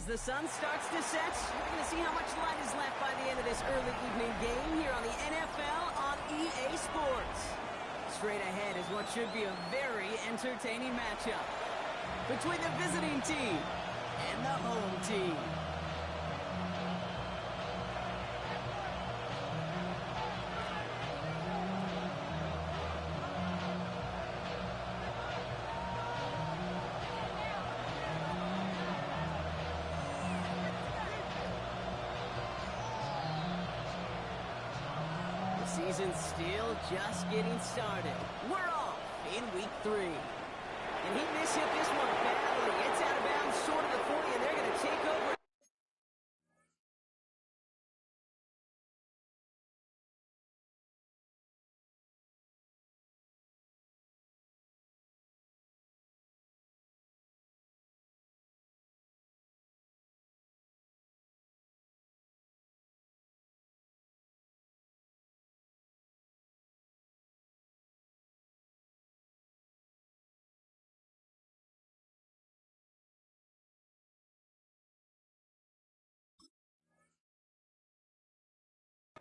As the sun starts to set, we're going to see how much light is left by the end of this early evening game here on the NFL on EA Sports. Straight ahead is what should be a very entertaining matchup between the visiting team and the home team. Season's still just getting started. We're off in week 3. And he mishit this one badly. It's out of bounds short of the 40, and they're going to take over.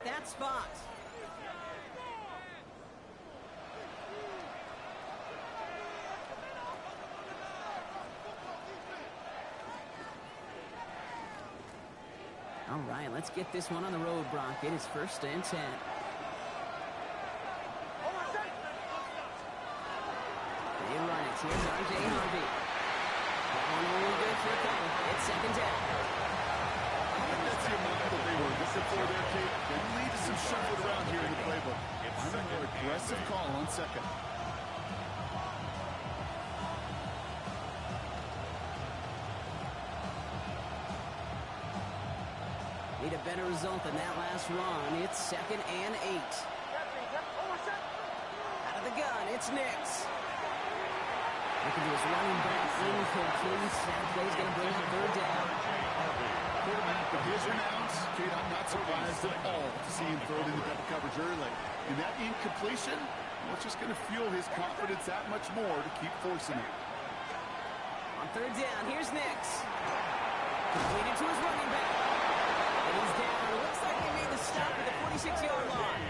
That spot. All right, let's get this one on the road, Brock. It is 1st and 10. They run it. Here's R.J. Harvey. That one only good for a couple. It's 2nd down. That's the amount that they were looking for there, Kate. They lead to some shuffling around here in the playbook. I'm a more aggressive call on 2nd. Need a better result than that last run. It's 2nd and 8. Out of the gun, it's Nix. Looking to his running back, incomplete. That play's going to bring up 3rd down. Quarterback of his renounce. Kate, I'm not surprised at all to see him throw it into double coverage early. And that incompletion, well, it's just going to fuel his confidence that much more to keep forcing it. On 3rd down, here's Nix. Completed to his running back. And he's down. It looks like he made the stop at the 46-yard line.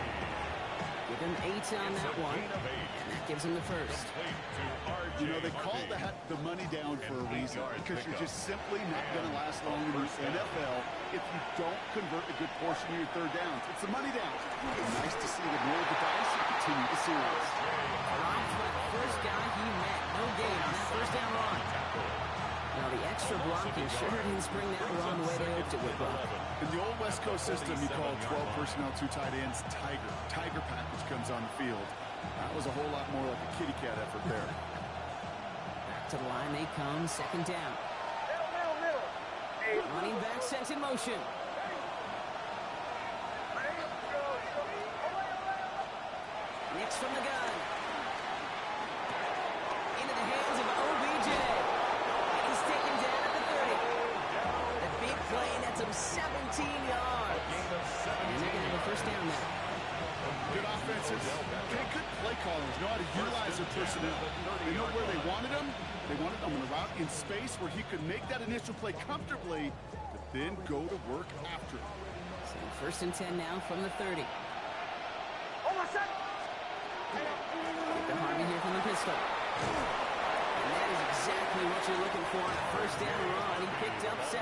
Give him 8 on that one. And that gives him the 1st. You know, they call that the money down for a reason, because you're just simply not going to last long in the NFL if you don't convert a good portion of your 3rd downs. It's the money down. It's nice to see them roll the dice and continue the series. Rob for the first guy he met. No gain on that 1st down run. Now the extra blocking sure didn't spring that run the way they hoped it would, Brock. In the old West Coast system, you call 12 personnel, 2 tight ends, Tiger. Tiger package comes on the field. That was a whole lot more like a kitty cat effort there. To the line they come, 2nd down. Running back sent in motion. Nix from the gun. Into the hands of OBJ. And he's taken down at the 30. A big play, and that's him 17 yards. And they're going to have a 1st down now. Good offenses. Okay, good play callers. Know how to utilize their personnel. They know where they wanted him. They wanted him on a route in space where he could make that initial play comfortably, but then go to work after it. So 1st and 10 now from the 30. Get the Harvey here from the pistol. And that is exactly what you're looking for on a 1st down run. He picked up 7.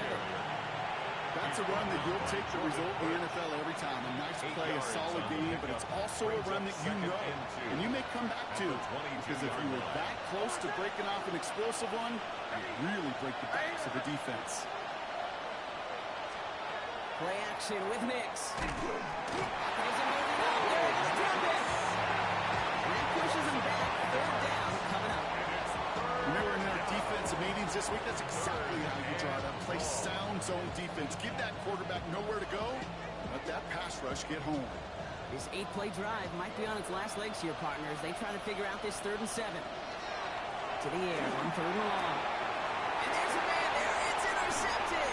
That's a run that you'll take the result in the NFL every time. A nice play, a solid game, but it's also a run that you know and you may come back to. Because if you were that close to breaking off an explosive one, you really break the backs of the defense. Play action with Nix. There's a moving out there. And that pushes him back. 3rd down coming up. When they were in their defensive meetings this week, that's exactly how you draw it up. Play sound zone defense. Give that quarterback nowhere to go. Let that pass rush get home. This 8-play drive might be on its last legs here, partners. They try to figure out this 3rd and 7. To the air, on 3rd and long. And there's a man there. It's intercepted.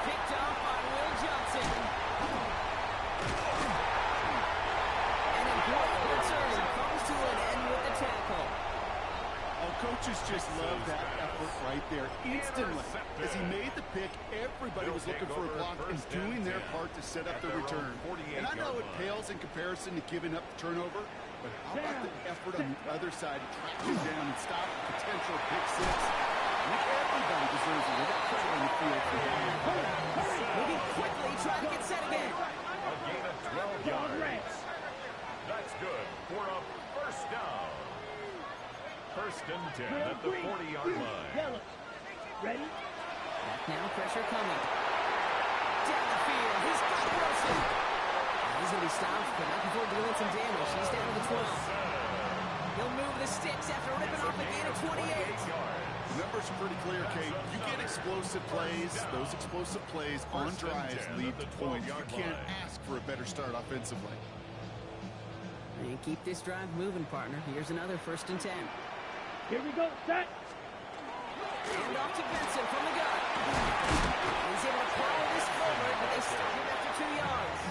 Picked off by Will Johnson. And important return comes to an end with the tackle. Oh, Coach, coaches just love that effort right there. Instantly, as he made the pick, everybody was looking for a block and doing their part to set up the return. And I know it pales in comparison to giving up the turnover, but how about the effort on the other side to track him down and stop a potential pick six? I think everybody deserves a little credit on the field for that. Moving quickly, trying to get set again. A gain of 12 yards. That's good for a first down. First and 10 at the 40-yard line. Ready? Back now, pressure coming. Down the field, he's got Wilson. He's going to be stopped, but not before doing some damage. He's down to the 12. He'll move the sticks after ripping off a gain of 28. The numbers are pretty clear, Kate. You get explosive plays. Those explosive plays on drives lead to points. You can't ask for a better start offensively. And keep this drive moving, partner. Here's another first and 10. Here we go, set. And off to Benson from the gun. He's able to follow this forward, but they stop him after 2 yards.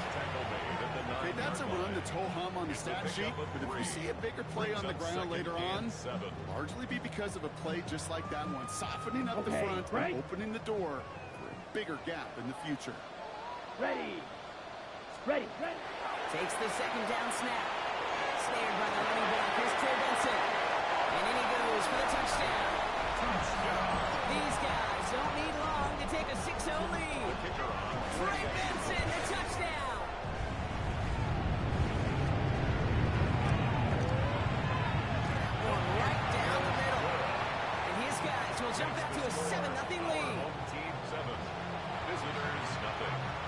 Okay, that's a run that's ho-hum on the stat sheet, but if you see a bigger play on the ground later on, largely be because of a play just like that one, softening up the front and opening the door for a bigger gap in the future. Ready. Ready. Ready. Takes the second down snap. Snared by the running back. Here's Trey Benson. And in he goes for the touchdown. These guys don't need long to take a 6-0 lead. Trey Benson, the touchdown. One right down the middle. And his guys will jump out to a 7-0 lead. Home team 7. Visitors nothing.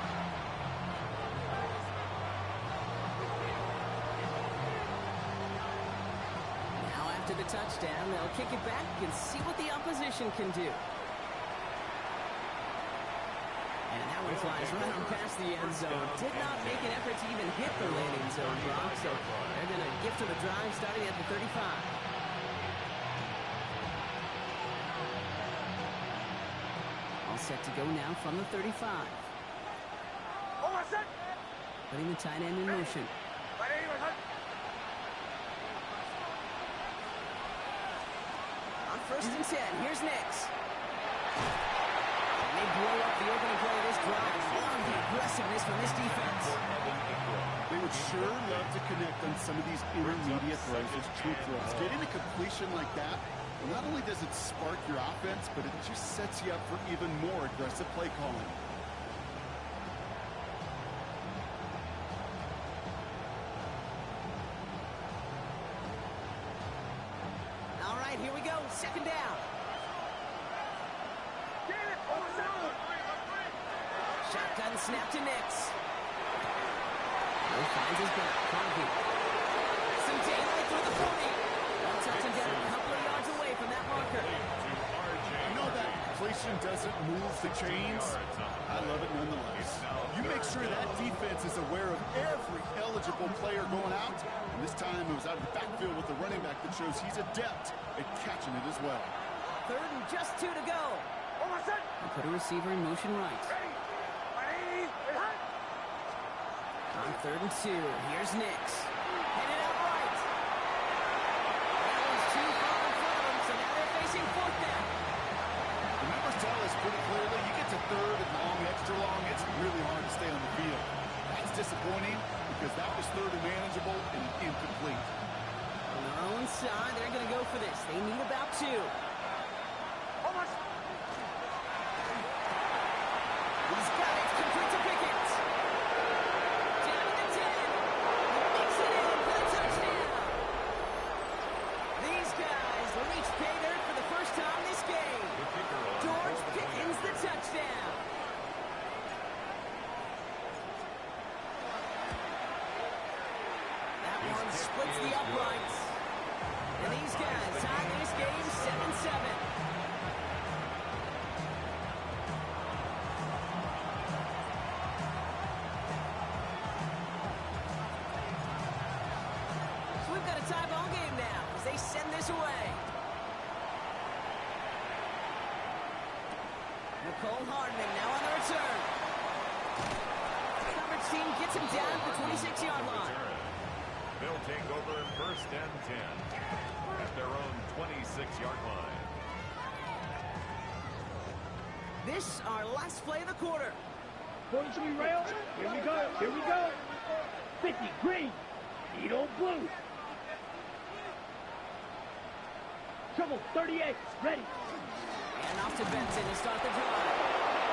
To the touchdown, they'll kick it back and see what the opposition can do. And that one flies right on past the end zone. Did not make an effort to even hit the landing zone, Brock, so they're going to gift him a drive starting at the 35. All set to go now from the 35. Putting the tight end in motion. First and 10. Here's Nix. They blow up the opening play of this drive. Love the aggressiveness from this defense. They would sure love to connect on some of these intermediate throws, those true throws. Getting a completion like that, well, not only does it spark your offense, but it just sets you up for even more aggressive play calling. Here we go, second down. Shotgun snap to Nix. He finds his back, Conkey. Some daylight through the 40. One touch him down a couple of yards away from that marker. I know that completion doesn't move the chains. I love it nonetheless. You make sure that defense is aware of every eligible player going out. And this time it was out of the backfield with the running back that shows he's adept at catching it as well. Third and just 2 to go. And put a receiver in motion right. On 3rd and 2, here's Nix. Headed out right. That was too far in front of him, so now they're facing 4th down. The numbers tell us pretty clearly, you get to 3rd and long, extra long, it's really hard to stay on the field. That's disappointing because that was 3rd and manageable and incomplete. On their own side, they're going to go for this. They need about 2. He's got it. Complete to Pickett. Down to the 10. He makes it in for the touchdown. These guys will each pay dirt for the first time this game. George Pickens the touchdown. That one splits the uprights. And these guys tie this game 7-7. So we've got a tie ball game now as they send this away. Nicole Hardman now on the return. The coverage team gets him down at the 26-yard line. They'll take over 1st and 10 at their own 26-yard line. This our last play of the quarter. 43 rail. Here we go. Here we go. 50 green. Needle blue. Trouble 38. Ready. And off to Benson to start the drive.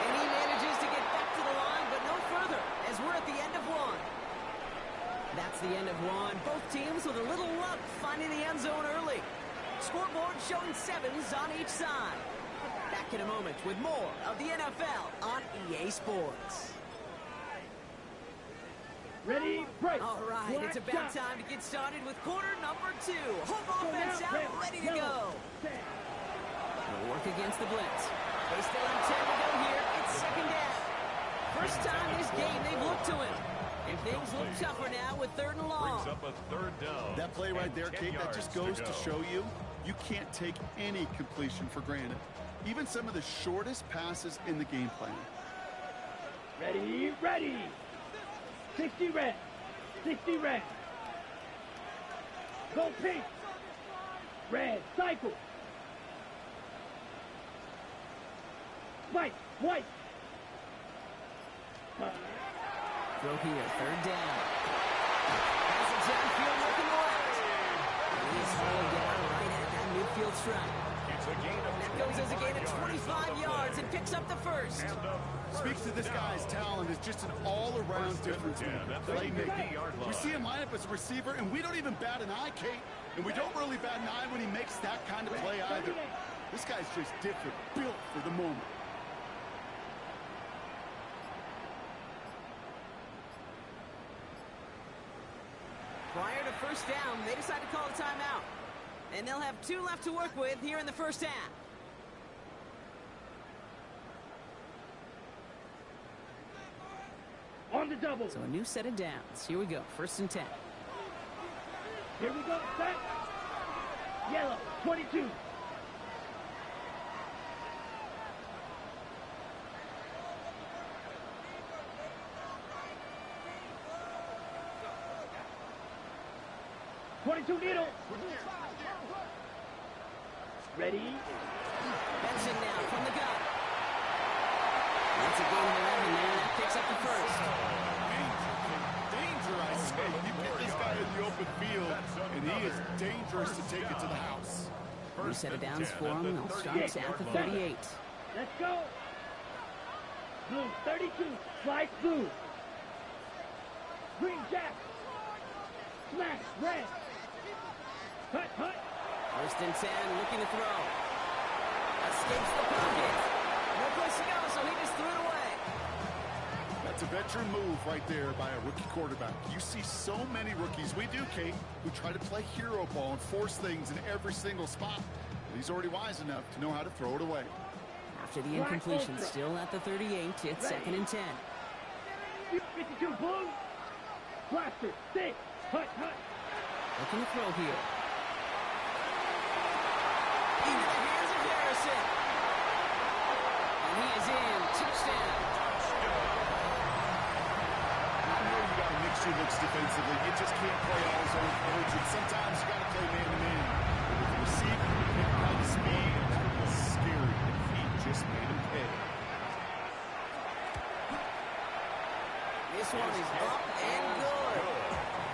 And he manages to get back to the line, but no further, as we're at the end of one. That's the end of one. Both teams with a little luck finding the end zone early. Scoreboard showing 7s on each side. Back in a moment with more of the NFL on EA Sports. Ready, break. All right, it's about time to get started with quarter number 2. Home offense out, ready to go. They'll work against the blitz. They still have 10 to go here. It's second down. First time this game they've looked to him. And things look tougher now with 3rd and long. Brings up a 3rd down. That play right there, Kate, that just goes to show you, you can't take any completion for granted. Even some of the shortest passes in the game plan. Ready, ready. 60 red. 60 red. Go pink. Red, cycle. White, white. Throw here, 3rd down. Has it downfield looking left. And he's slowed down right at that midfield stripe. It's a gain of That goes as a gain of 25 yards and picks up the first. Speaks to this guy's talent as just an all-around difference maker, playmaker. We see him line up as a receiver, and we don't even bat an eye, Kate. And we don't really bat an eye when he makes that kind of play either. This guy's just different, built for the moment. Prior to first down, they decide to call a timeout. And they'll have 2 left to work with here in the first half. On the double. So a new set of downs. Here we go, 1st and 10. Here we go. Set. Yellow. 22. Needle. Ready. Benson now from the gun. That's a gain of 11 there. That picks up the first. Danger, I say. You get this guy in the open field, and he is dangerous to take it to the house. New set of downs for him. They'll start at the 38. Let's go. Blue, 32. Slice blue. Green jack. Smash, red. Cut, cut. 1st and 10, looking to throw. Escapes the pocket. No place to go, so he just threw it away. That's a veteran move right there by a rookie quarterback. You see so many rookies, we do, Kate, who try to play hero ball and force things in every single spot. But he's already wise enough to know how to throw it away. After the incompletion, still at the 38, it's 2nd and 10. 52 blue. Blaster, 6. Cut, cut. Looking to throw here. Into the hands of Harrison. And he is in. Touchdown. I know you got to mix your looks defensively. You just can't play all zone coverage, and sometimes you got to play man-to-man. But with the receiver, picking out the speed, that was scary. He just made him pay. This one is up and good.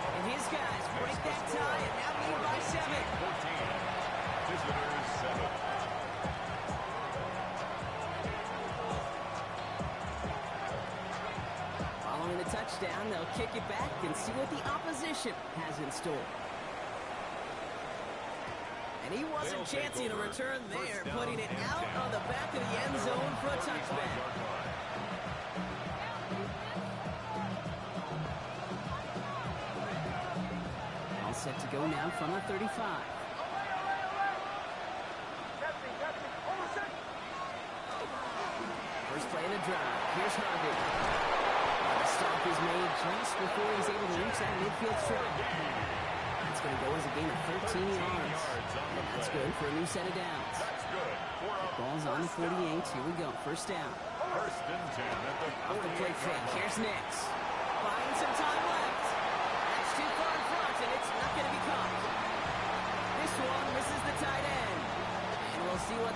And his guys break that tie and now lead by 7. 14. Visitors 7. Following the touchdown, they'll kick it back and see what the opposition has in store. And he wasn't chancing a return there, putting it out on the back of the end zone for a touchback. All set to go now from the 35. First play in the drive. Here's Harvey. The stop is made just before he's able to reach that midfield strike. That's going to go as a gain of 13 yards. And that's good for a new set of downs. That's good. Ball's on the 48. Here we go. First down. 1st and 10 at the 48. Off the play fake. Here's Nix. Buying some time left. That's too far in front, and it's not going to be caught. This one misses the tight end.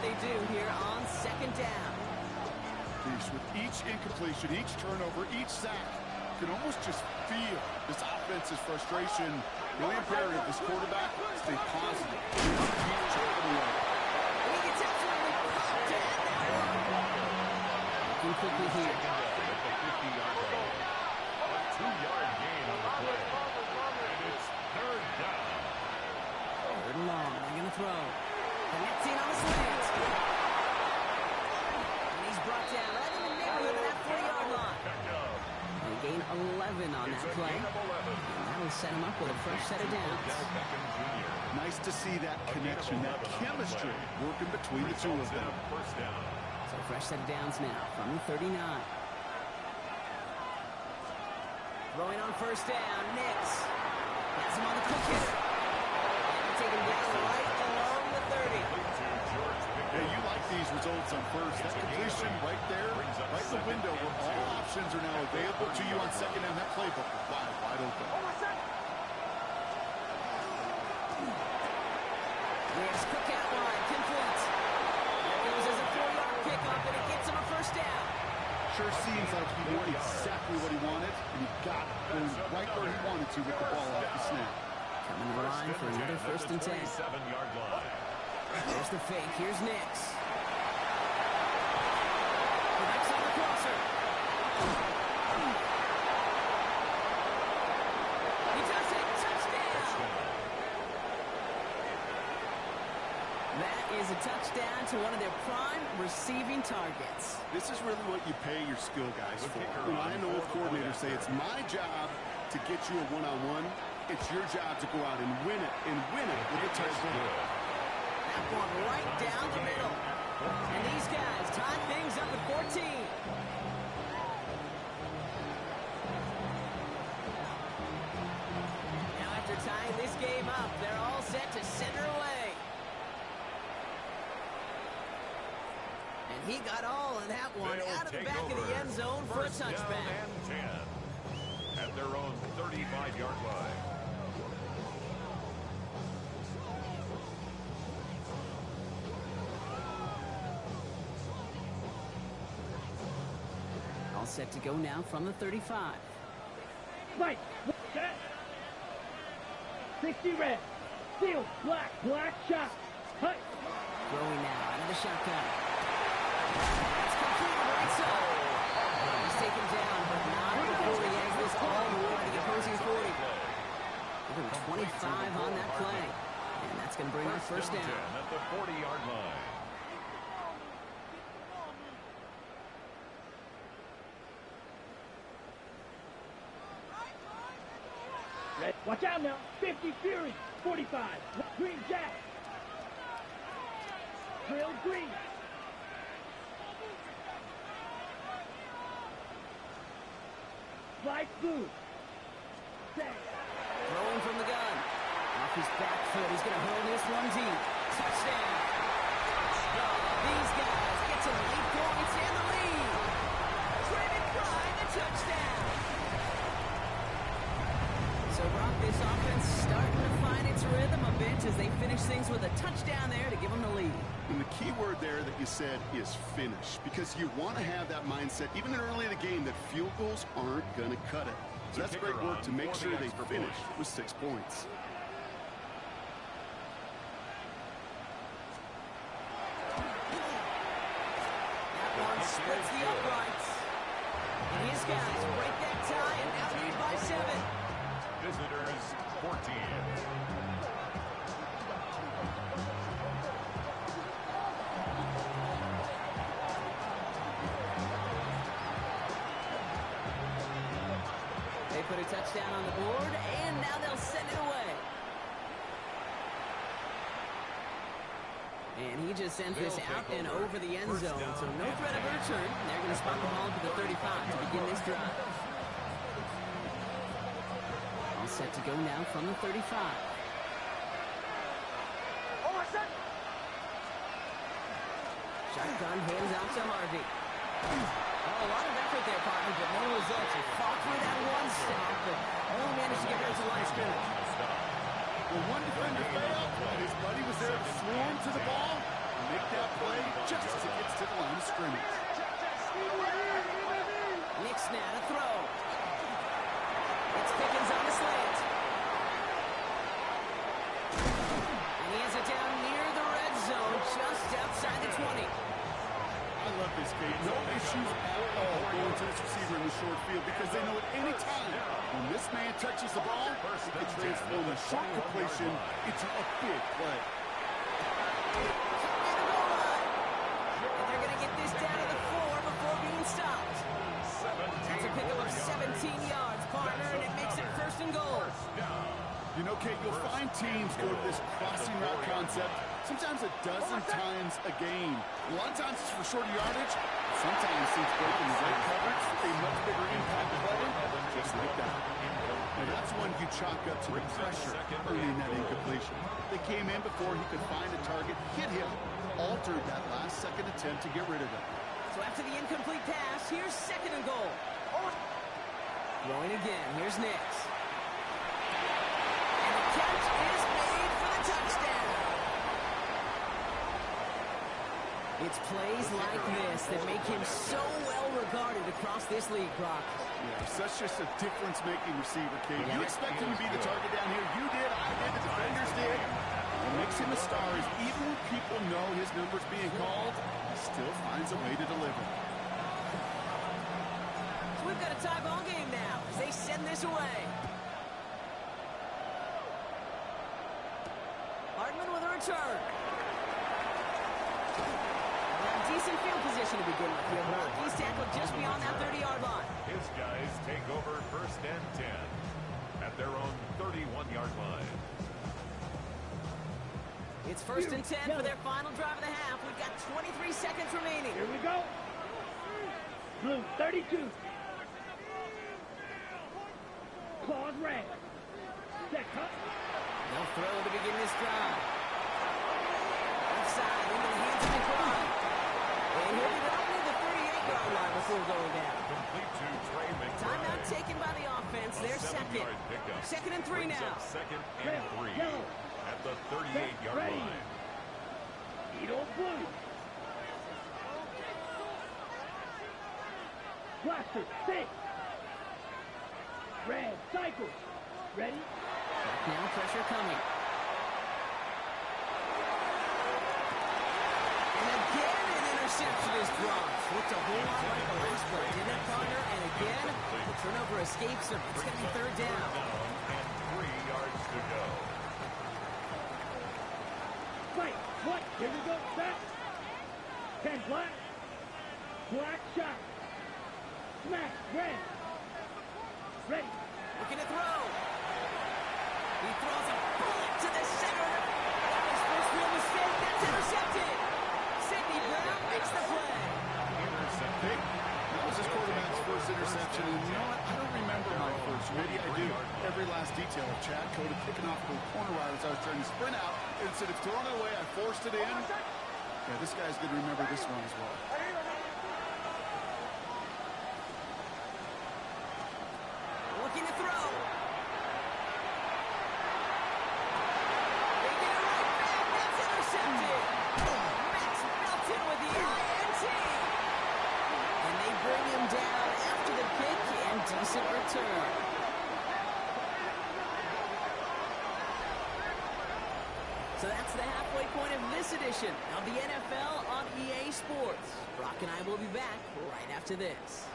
they do here on second down. With each incompletion, each turnover, each sack, you can almost just feel this offense's frustration. Really imperative this quarterback stay positive. Keep chugging away. He gets absolutely popped to end that one. Looking quickly here. At the 50-yard line. A 2-yard gain on the play. And it's third down. Third and long. They're going to throw. Connecting on the slant. And he's brought down right in the neighborhood of that 40-yard line. They gain 11 on that play. And that'll set him up with a fresh set of downs. Nice to see that connection, that chemistry working between the two of them. First down. So fresh set of downs now from the 39. Throwing on first down, Nix. Has him on the quick hitter. And take him down right along the 30. Hey, you like these results on first. That completion right there, right in the window where all options are now available to you on second down. That playbook is wide open. Nix, quick out wide, complete. There goes as a 4-yard pickup, and it gets him a first down. Sure seems like he knew exactly what he wanted, and he got it right where he wanted to with the ball off the snap. Coming to the line for another first and 10. 7-yard line. There's the fake. Here's Nix. Nix on the crosser. He does it. Touchdown. That is a touchdown to one of their prime receiving targets. This is really what you pay your skill guys for. You know, I know coordinators say it's my job to get you a one-on-one. It's your job to go out and win it with a touchdown. That one right down the middle. And these guys tie things up at 14. Now after tying this game up, they're all set to center away. And he got all of that one out of the back of the end zone for a touchback. First down and 10 at their own 35-yard line. All set to go now from the 35. Right. Set. 60 red. Field. Black shot. Hut. Throwing now out of the shotgun. That's complete right side. He's taken down, but not before he has this all the way to the opposing 40. Give him 25 on that play. And that's going to bring us first down. At the 40-yard line. Red. Watch out now. 50 Fury. 45. Green Jack. Drill Green. Light Blue. Set. Throwing from the gun. Off his back foot. He's going to hold this one deep. Touchdown. These guys get to 8 points and the lead. Travis Pride, the touchdown. So, Brock, this offense starting to find its rhythm a bit as they finish things with a touchdown there to give them the lead. And the key word there that you said is finish, because you want to have that mindset, even early in the game, that field goals aren't going to cut it. So that's great work to make sure they finish with 6 points. That one splits the uprights. And his guys break that tie and now lead by 7. Visitors 14. They put a touchdown on the board, and now they'll send it away. And he just sent this out and over the end zone, so no threat of a return. They're going to spot the ball to the 35 to begin this drive. All set to go now from the 35. Shotgun hands out to Harvey. Oh, a lot of effort there, partner, but no results. He fought through that one stop, but only managed to get back to the line of scrimmage. Well, one defender failed, and his buddy was there to swarm to the ball, make that play, this game. No issues at all going to this receiver in the short field because they know at any time when this man touches the ball, he can transform a short completion into a big play. And they're going to get this down to the floor before being stopped. That's a pickup of 17 yards, partner, and it makes it 1st and goal. You know, Kate, you'll find teams go to this crossing route concept sometimes a dozen times a game. A lot of times it's for shorter yardage. Sometimes since breaking the right coverage, a much bigger impact play, just like that. And that's one you chalk up to the pressure earning that incompletion. They came in before he could find a target, hit him, altered that last second attempt to get rid of it. So after the incomplete pass, here's 2nd and goal. Throwing again. Here's Nix. And the catch is made for the touchdown. It's plays like this that make him so well regarded across this league, Brock. Yeah, such just a difference-making receiver, Kate. You expect him to be the target down here. You did, I did, the defenders did. What makes him a star is even when people know his number's being called, he still finds a way to deliver. So we've got a tie ball game now as they send this away. Hartman with a return. Decent field position to begin with here, Brock. He's tackled just beyond that 30-yard line. His guys take over 1st and 10 at their own 31-yard line. It's 1st and 10 for their final drive of the half. We've got 23 seconds remaining. Here we go. Blue 32. Claws red. Set cut. They'll throw to begin this drive. Offside into the hands of McBride. And he'll be right near the 38-yard line before going down. Complete to Trey McBride. Timeout taken by the offense. They're second. 2nd and 3 now. 2nd and 3 at the 38-yard line. Edo blue. Blaster 6. Red cycle. Ready? Now pressure coming. And again an interception is dropped. Looked a whole lot like the last play, didn't it, partner? And again, the turnover escapes him. It's going to be 3rd down. And 3 yards to go. Fight. What? Here we go. Back. 10 black. Black shot. Smack. Red. Ready. Looking to throw. He throws a bullet to the center. That was first real mistake. That's intercepted. Sidney Brown makes the play. Intercepted. That was his quarterback's first interception. And you know what? I don't remember my first. Maybe I do. Every last detail of Chad Cody kicking off the corner route as I was trying to sprint out. Instead of throwing it away, I forced it in. Yeah, this guy's going to remember this one as well. Looking to throw. They get it right back. That's intercepted. Max Melton with the INT. And they bring him down after the pick and decent return. So that's the halfway point of this edition of the NFL on EA Sports. Brock and I will be back right after this.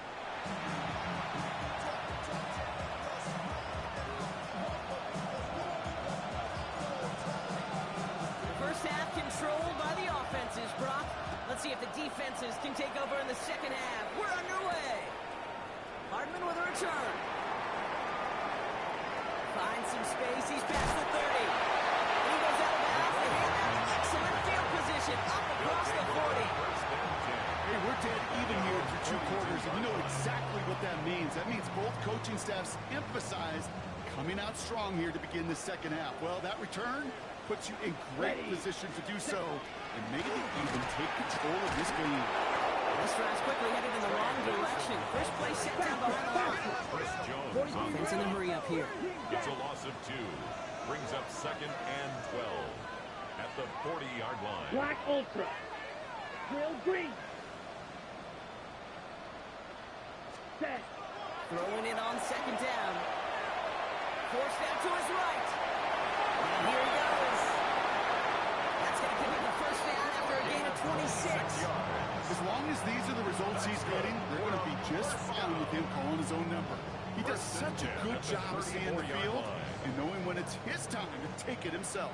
First half controlled by the offenses, Brock. Let's see if the defenses can take over in the second half. We're underway. Hardman with a return. Finds some space. He's past the 30. He goes out of bounds. They have excellent field position up across the 40. Hey, we're dead even here through 2 quarters, and you know exactly what that means. That means both coaching staffs emphasize coming out strong here to begin the second half. Well, that return puts you in great position to do so, and maybe even take control of this game. This drive's quickly headed in the wrong direction. First play set down behind the line. Chris Jones. Offense in a hurry up here. It's a loss of 2. Brings up 2nd and 12 at the 40-yard line. Black Ultra. Drill green. Set. Throwing it on 2nd down. Forced out to his right. And here he goes. That's going to give him the first down after a gain of 26. As long as these are the results he's getting, they're going to be just fine with him calling his own number. He does such a good job of seeing the field and knowing when it's his time to take it himself.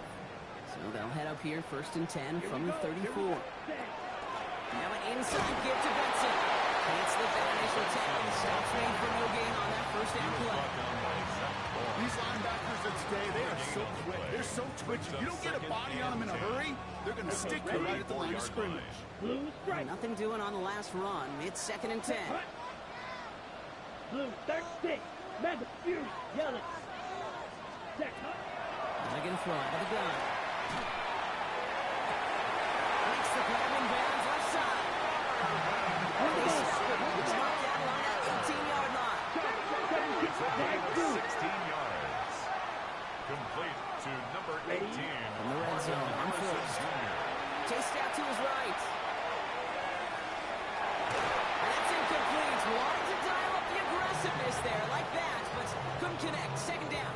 So they'll head up here, 1st and 10 from the 34. Now an inside give to Benson. Can't slip that initial tackle. Stops made for no gain on that first down play. These linebackers of today, they are so quick. They're so twitchy. You don't get a body on them in a hurry, they're going to stick you right at the line of scrimmage. Nothing doing on the last run. It's 2nd and 10. Blue, 36. Mega Fury, yellow. Again, throw out of the gun. Makes the grab in bounds left side. They stop it. It's knocked down along that 18-yard line. 16 yards. Complete to number 18. From the red zone, on first. Chased out to his right. And that's incomplete. Wanted to dial up the aggressiveness there like that, but couldn't connect. 2nd down.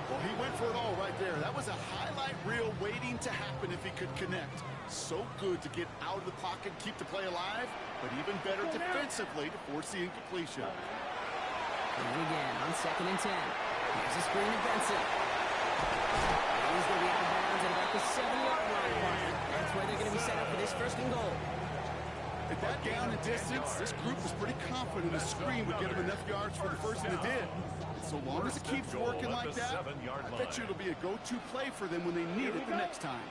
Well, he went for it all right there. That was a highlight reel waiting to happen if he could connect. So good to get out of the pocket, keep the play alive, but even better defensively to force the incompletion. And again on 2nd and 10. Here's a screen to Benson. He's going to be out of bounds at about the 7-yard line. That's where they're going to be set up for this 1st and goal. At that down and distance, this group was pretty confident the screen would get them enough yards for the first, and it did. So long as it keeps working like that, I bet you it'll be a go-to play for them when they need it the next time.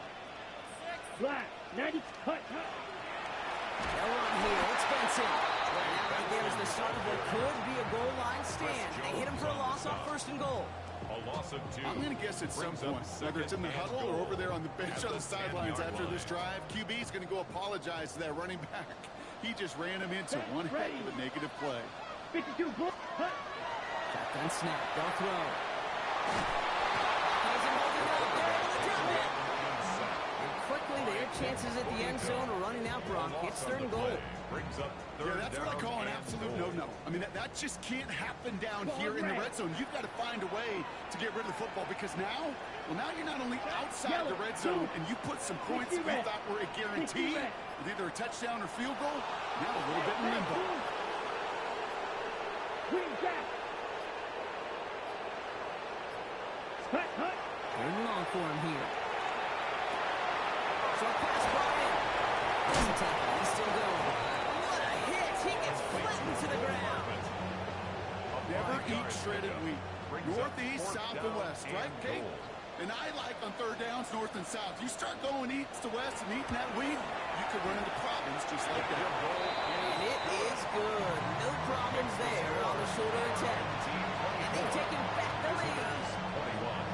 Black, 90, cut. They'll run here. It's Benson. Now right there's the start of what could be a goal line stand. They hit him for a loss on 1st and goal. A loss of 2. I'm going to guess at some point, whether it's in the huddle or over there on the bench on the sidelines after this drive, QB's going to go apologize to that running back. He just ran him into one heck of a negative play. 52, cut. Shotgun snap. They'll throw. Isn't holding up. They're able to drop it. And quickly, their chances at the end zone are running out, Brock. It's 3rd and goal. Yeah, that's what I call an absolute no-no. I mean, that just can't happen down here in the red zone. You've got to find a way to get rid of the football because now you're not only outside of the red zone and you put some points that we thought were a guarantee with either a touchdown or field goal, now a little bit in limbo. Third and long for him here. Short pass, Bryant. Doesn't tackle. He's still going. What a hit. He gets flattened to the ground. Never eat shredded wheat. Northeast, south, and west, right, Kate? And I like on 3rd downs, north and south. You start going east to west and eating that wheat, you could run into problems just like that. And it is good. No problems there on the shorter attempt. And they've taken back the lead.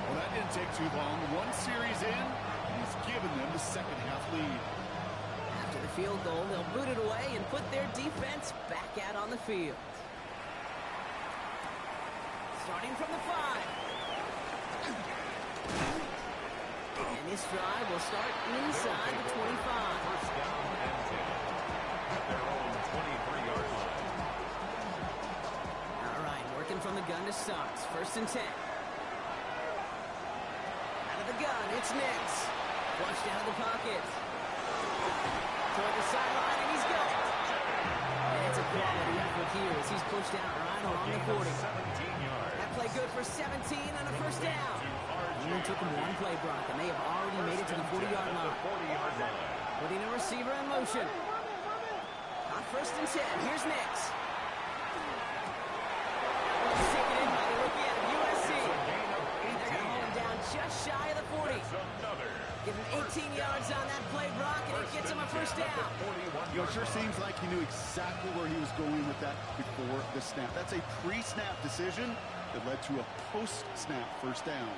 Well, that didn't take too long. One series in, and he's given them the 2nd half lead. After the field goal, they'll boot it away and put their defense back out on the field. Starting from the 5. And this drive will start inside the 25. First down and 10. At their own 23-yard line. All right, working from the gun to start. 1st and 10. Out of the gun, it's Nix. Flushed out of the pocket. Toward the sideline, and he's got it. And it's a quality effort here as he's pushed out right along the 40. 17 yards. That play good for 17 and a first down. Only took him one play, Brock, and they have already made it to the 40-yard line. Putting a receiver in motion. On 1st and 10, here's Nix. Taken in by the rookie out of USC. And they're going to hold him down just shy of the 40. Give him 18 yards on that play, Brock, and it gets him a first down. It sure seems like he knew exactly where he was going with that before the snap. That's a pre-snap decision that led to a post-snap first down.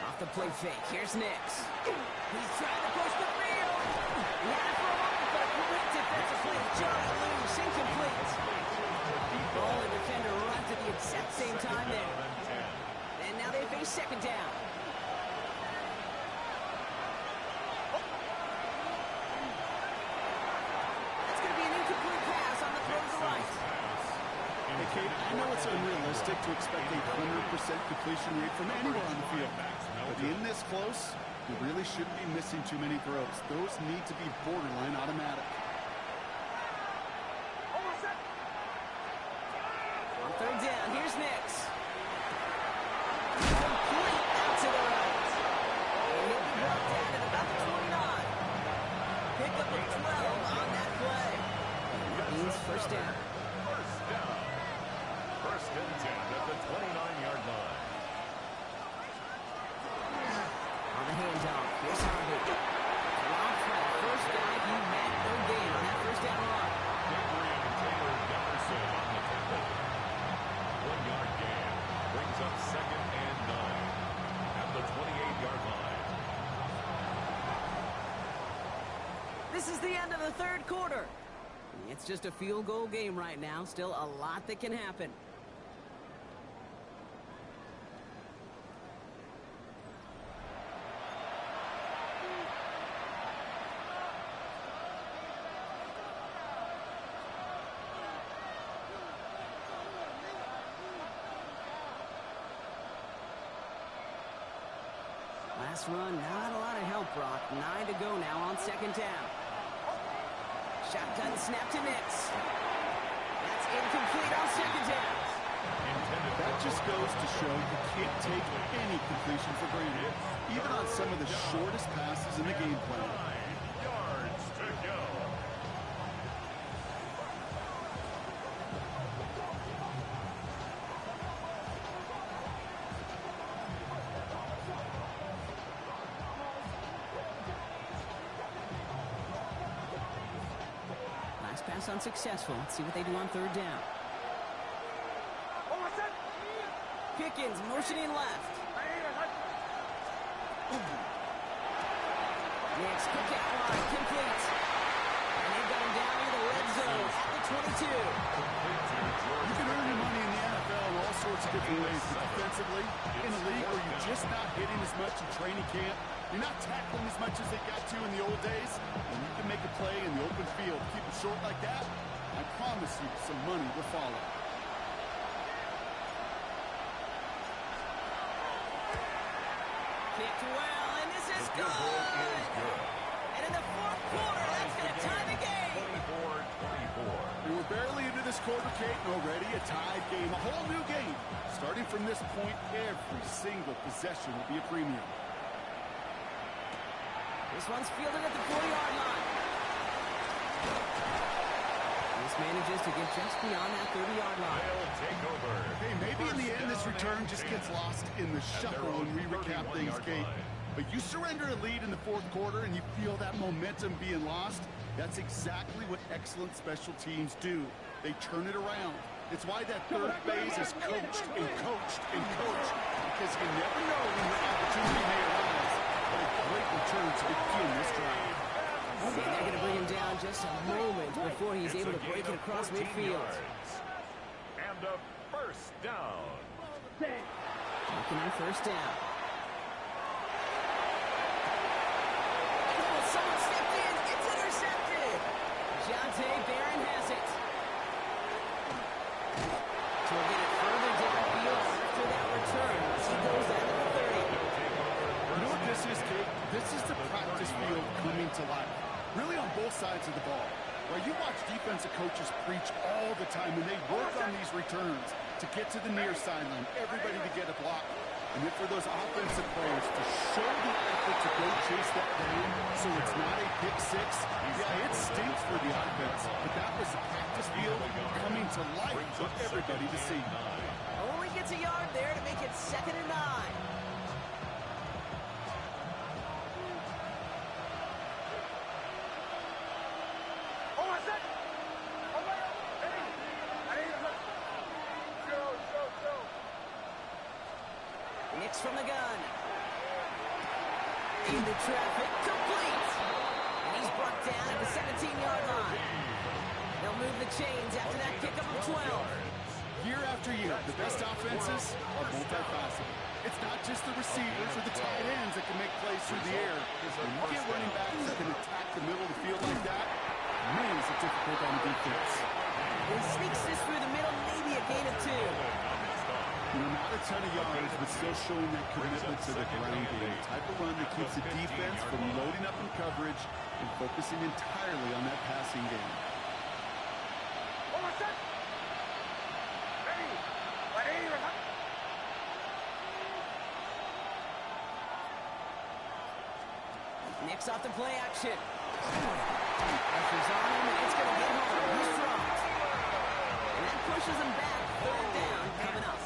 Off the play fake, here's Nix. He's trying to push the field. He had it for a moment, but a great defensive play. Johnny loose, incomplete. Ball and defender runs at the exact same time there. And now they face 2nd down. That's going to be an incomplete pass on the throw to the right. Hey, Kate, I know it's it's unrealistic to expect a 100% completion rate from anywhere on the field. But in this close, you really shouldn't be missing too many throws. Those need to be borderline automatic. On third down, here's Nix. Complete out to the right. And he'll be brought down at about the 29. Pick up a 12 on that play. Means first down. First and 10 at the 29-yard line. On the handoff, here's Harvey. Long track, first guy he met, no gain on that first down run. Taylor Jefferson on the tackle. 1-yard gain brings up second and 9 at the 28-yard line. This is the end of the third quarter. It's just a field goal game right now. Still a lot that can happen. Last run, not a lot of help, Brock. 9 to go now on second down. Shotgun snap to Nix. That's incomplete on second down. That just goes to show you can't take any completion for granted, even on some of the shortest passes in the game plan. 9 yards to go. Last pass unsuccessful. Let's see what they do on third down. Pickens motioning left. Nix, quick outline, complete. And they've got him down near the red zone at the 22. You can earn your money in the NFL in all sorts of different ways, but defensively, in a league where you're just not hitting as much in training camp, you're not tackling as much as they got to in the old days, and you can make a play in the open field. Keep it short like that, I promise you some money will follow. Kicked well, and this is good. And in the fourth quarter, that's going to tie the game. 24-24. We were barely into this quarter, Kate, and already a tied game, a whole new game. Starting from this point, every single possession will be a premium. This one's fielded at the 40-yard line. This manages to get just beyond that 30-yard line. They'll take over. Hey, maybe in the end this return just gets lost in the shuffle when we recap things, Kate. But you surrender a lead in the fourth quarter and you feel that momentum being lost. That's exactly what excellent special teams do. They turn it around. It's why that third phase is coached and coached and coached, because you never know when your opportunity may arise. But a great return to begin this drive. And they're going to bring him down just a moment before he's able to break it across midfield. And a first down. Looking on first down. Oh, someone stepped in. It's intercepted. Jonte Barron has it. So we'll get it further downfield after that return. He goes out to the 30. You know what this is, Kate? This is the practice field coming to life. Really on both sides of the ball. Where you watch defensive coaches preach all the time, and they work on these returns to get to the near sideline, everybody to get a block. And then for those offensive players to show the effort to go chase that down so it's not a pick six. Yeah, it stinks for the offense, but that was the practice field coming to life for everybody to see. Only gets a yard there to make it 2nd and 9. Nix from the gun. Into traffic, complete. And he's brought down at the 17-yard line. They'll move the chains after that pickup of 12. Year after year, the best offenses are multifaceted. It's not just the receivers or the tight ends that can make plays through the air. When you get running backs that can attack the middle of the field like that, man, is it difficult on the defense. He sneaks this through the middle, maybe a gain of 2. Not a ton of yards, but still showing that commitment to the ground game. The type of run that keeps the defense from loading up in coverage and focusing entirely on that passing game. Nick's off the play action. Pressure's on him, and it's going to get home. He's dropped. And that pushes him back. 3rd down coming up.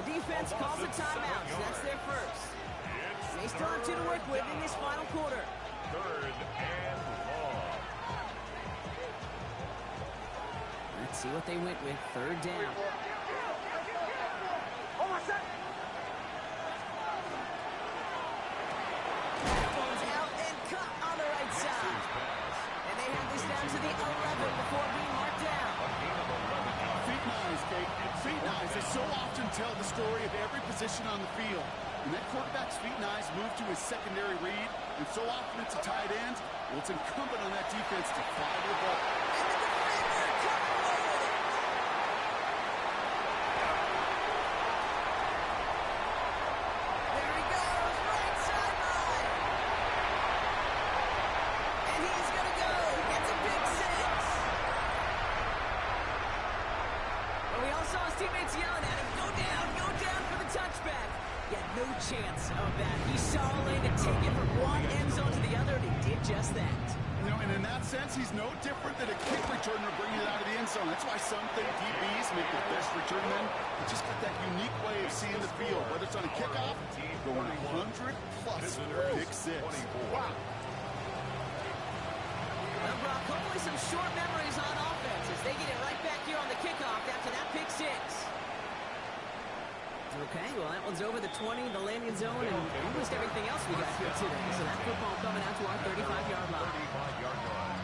The defense calls a timeout, so that's their first. They still have 2 to work with in this final quarter. 3rd and long. Let's see what they went with. 3rd down. That one's out and cut on the right side. And they have this down to the 11 before being marked down. Feet nice, Kate. Feet nice. They so often tell the story of every position on the field. And that quarterback's feet nice moved to his secondary read, and so often it's a tight end. Well, it's incumbent on that defense to fly to the ball. And the defender coming over. There he goes, right sideline. And he's going to go. He gets a big 6. But we all saw his teammates yelling at him, go down for the touchback. Yeah, no chance of that. He saw a lane to take it from one end zone to the other, and he did just that. You know, and in that sense, he's no different than a kick returner bringing it out of the end zone. That's why some think DBs make the best return men. They just got that unique way of seeing the field, whether it's on a kickoff, going 100-plus big 6. Wow. Well, Brock, hopefully some short memories on offense as they get it right back here on the kickoff after that pick 6. Okay, well, that one's over the 20, the landing zone, and almost everything else we got here today. So that football coming out to our 35-yard line. 35-yard line.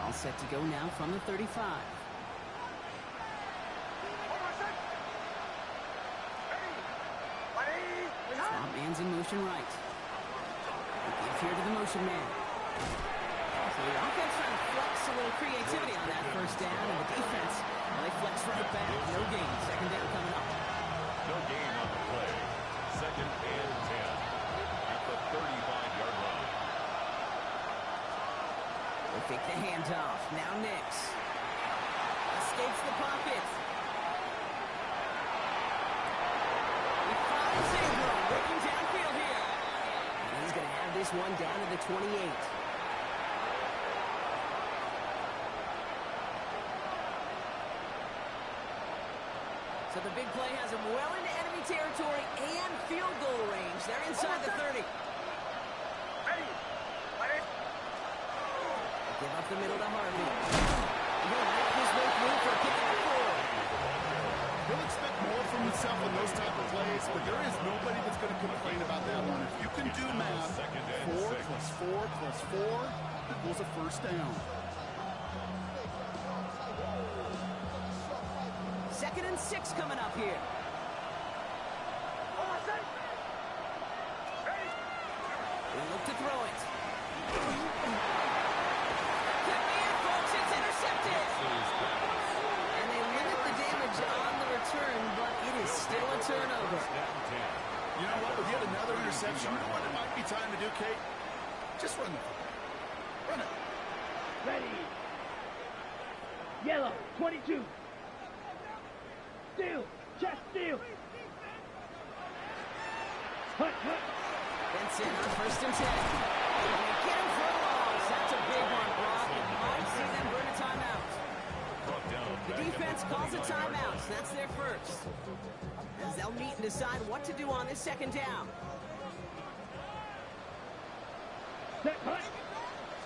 All set to go now from the 35. Swamp man's in motion right. Give here to the motion man. So the offense trying to flex a little creativity on that 1st down, and the defense, well, they flex right back. No gain. 2nd down coming up. No gain on the play. 2nd and 10 at the 35-yard line. They take the handoff. Now Nix. Escapes the pocket. He follows Ingram, working downfield here. And he's going to have this one down to the 28. So the big play has him well into enemy territory and field goal range. They're inside the 30. Give up the middle to Harvey. He'll make his way through for a kick at 4. He'll expect more from himself in those type of plays, but there is nobody that's going to complain about that one. If you can do math, 4 plus 4 plus 4 equals a 1st down. 2nd and 6 coming up here. They look to throw it. Folks, it's intercepted. And they limit the damage on the return, but it is still a turnover. You know what? With yet another interception, you know what it might be time to do, Kate? Just run the ball. Run it. Ready. Yellow, 22. Steal. Chest steal. Hut. Benson on 1st and 10. And they get him for a loss. That's a big one, Brock. And might see them burn a timeout. The defense calls a timeout. So that's their first. As they'll meet and decide what to do on this 2nd down. Set. Hut.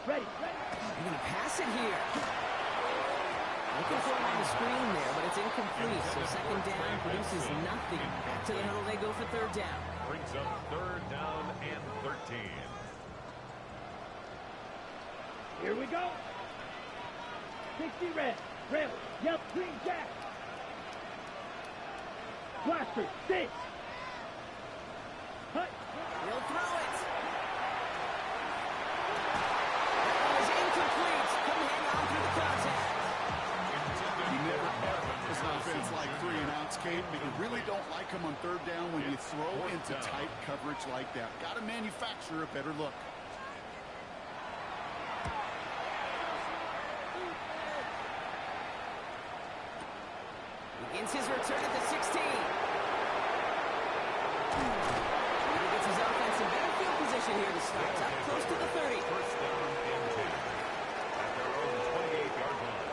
Ready. They're going to pass it here. Looking for him on the screen there, but it's incomplete. So 2nd down produces nothing. Back to the huddle they go for 3rd down. Brings up 3rd down and 13. Here we go. 60 red. Rebel. Yellow. Green jack. Blaster. 6. Hut. He'll throw it. But you really don't like them on third down when you throw into tight coverage like that. Got to manufacture a better look. Begins his return at the 16. He gets his offense in better field position here to start. Up close to the 30. First down and 10 at their own 28-yard line.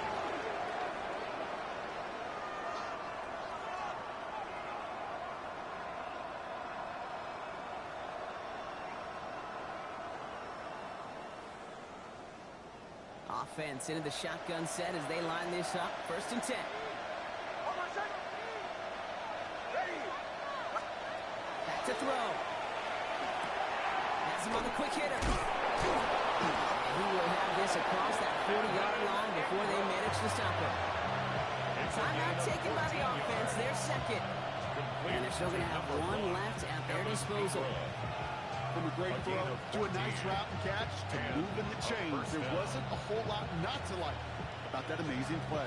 Offense into the shotgun set as they line this up. First and 10. Back to throw. Has him on the quick hitter. And he will have this across that 40-yard line before they manage to stop him. Timeout taken by the offense. Their second. And they're still going to have one left at their disposal. From a great throw to a nice route and catch to moving the chains. There wasn't a whole lot not to like about that amazing play.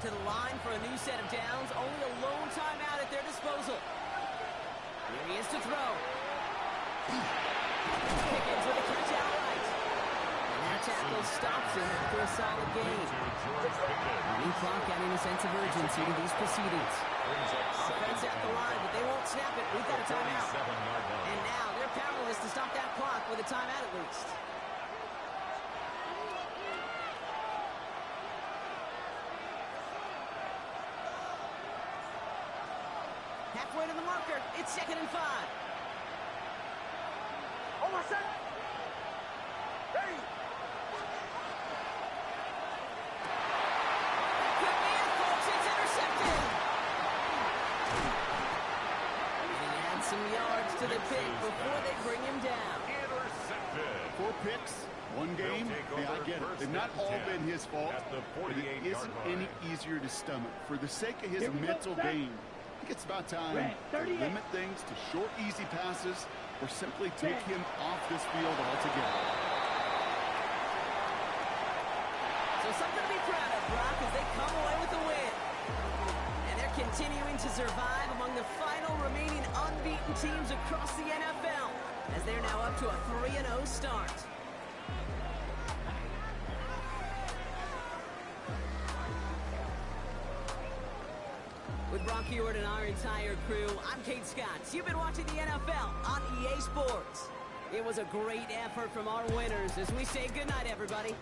To the line for a new set of downs. Only a lone timeout at their disposal. Here he is to throw. Pickens with a catch outright. And that tackle stops him after a solid gain. Running clock adding a sense of urgency to these proceedings. Offense at the line, but they won't snap it. We've got a timeout. And now they're powerless to stop that clock with a timeout at least. Halfway to the marker. It's 2nd and 5. Almost set. Ready. Could be it, folks. It's intercepted. And he adds some yards to the pick before they bring him down. Intercepted. 4 picks, 1 game. Hey, I get it. They've not all been his fault, but it isn't any easier to stomach. For the sake of his mental game, I think it's about time to limit things to short, easy passes or simply take him off this field altogether. So something to be proud of, Brock, as they come away with the win. And they're continuing to survive among the final remaining unbeaten teams across the NFL, as they're now up to a 3-0 start. With Brock Ewart and our entire crew, I'm Kate Scott. You've been watching the NFL on EA Sports. It was a great effort from our winners as we say goodnight, everybody.